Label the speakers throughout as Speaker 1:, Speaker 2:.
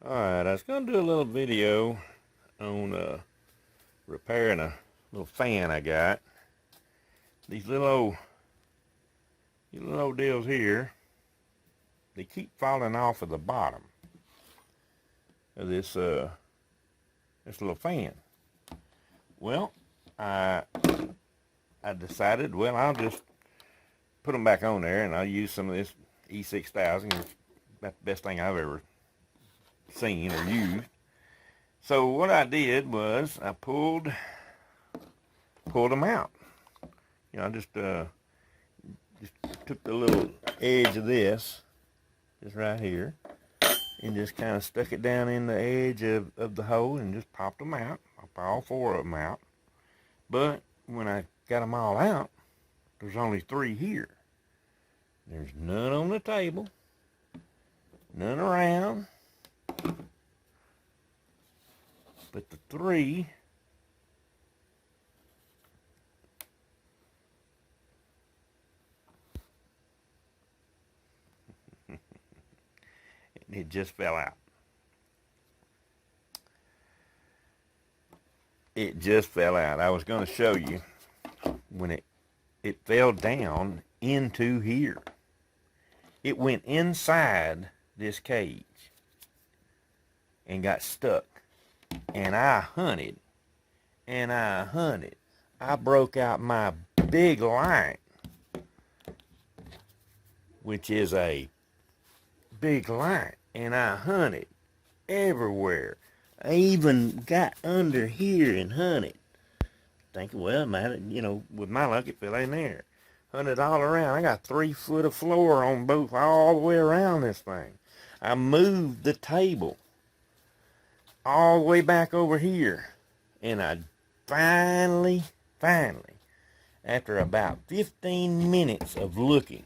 Speaker 1: Alright, I was going to do a little video on repairing a little fan I got. These little old deals here, they keep falling off of the bottom of this little fan. Well, I decided, well, I'll just put them back on there and I'll use some of this E6000. It's about the best thing I've ever seen or used. So what I did was I pulled them out. You know, I just took the little edge of this, just right here, and just kind of stuck it down in the edge of the hole and just popped them out. Popped all four of them out. But when I got them all out, there's only three here. There's none on the table, none around, but the three it just fell out. It just fell out. I was going to show you when it fell down into here. It went inside this cage and got stuck. And I hunted and I hunted. I broke out my big light, which is a big light, and I hunted everywhere. I even got under here and hunted, thinking, well, man, you know, with my luck, it fell in there. Hunted all around. I got 3 foot of floor on both, all the way around this thing. I moved the table all the way back over here, and I finally, after about 15 minutes of looking,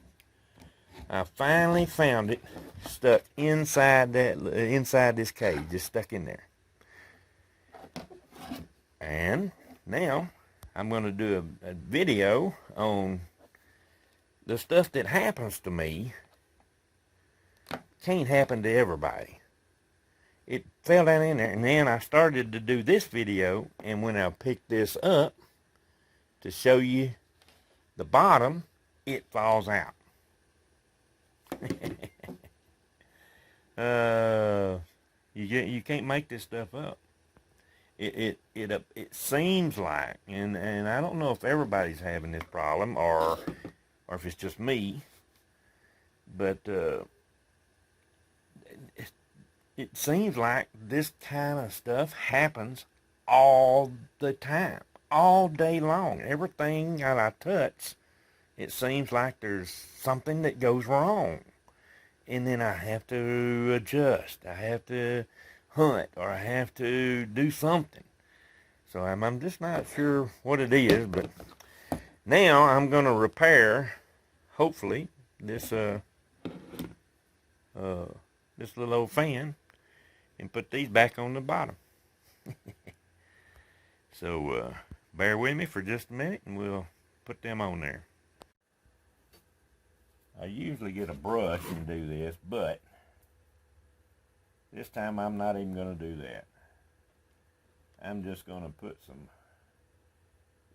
Speaker 1: I finally found it stuck inside this cage, just stuck in there. And now I'm going to do a video on the stuff that happens to me. Can't happen to everybody. It fell down in there, and then I started to do this video, and when I picked this up to show you the bottom, it falls out. You can't make this stuff up. It seems like, and I don't know if everybody's having this problem or if it's just me, but it seems like this kind of stuff happens all the time, all day long. Everything that I touch, it seems like there's something that goes wrong. And then I have to adjust. I have to hunt, or I have to do something. So I'm just not sure what it is, but now I'm going to repair, hopefully, this little old fan and put these back on the bottom. So bear with me for just a minute and we'll put them on there. I usually get a brush and do this, but this time I'm not even going to do that. I'm just going to put some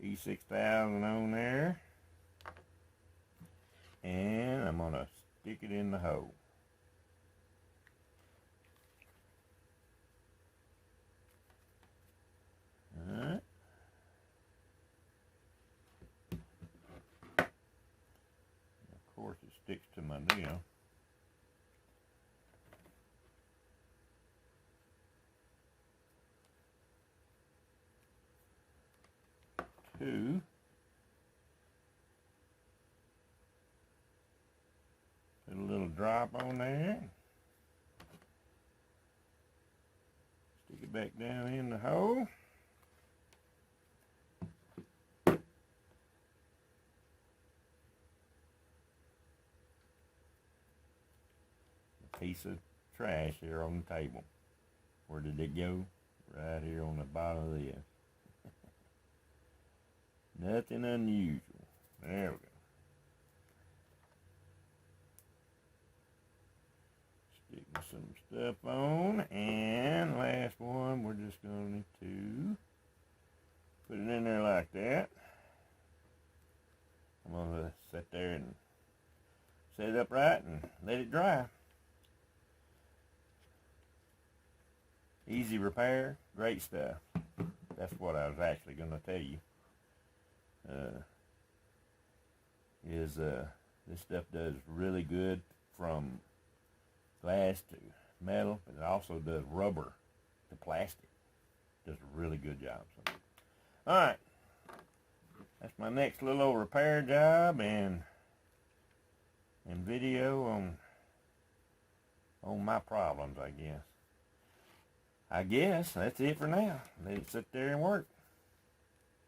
Speaker 1: E6000 on there, and I'm going to stick it in the hole. Alright. Of course it sticks to my nail. Two. Put a little drop on there. Stick it back down in the hole. A piece of trash here on the table. Where did it go? Right here on the bottom of this. Nothing unusual. There we go. Stick some stuff on, and last one, we're just going to put it in there like that. I'm going to sit there and set it up right and let it dry. Easy repair, great stuff. That's what I was actually going to tell you. This stuff does really good from glass to metal, but it also does rubber to plastic. Does a really good job. So, all right, that's my next little repair job and video on my problems, I guess. I guess that's it for now. Let it sit there and work.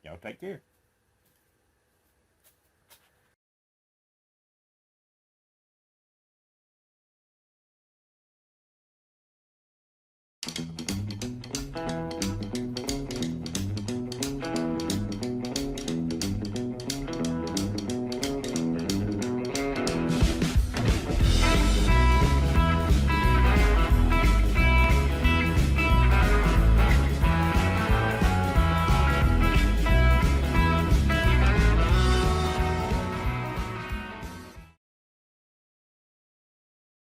Speaker 1: Y'all take care.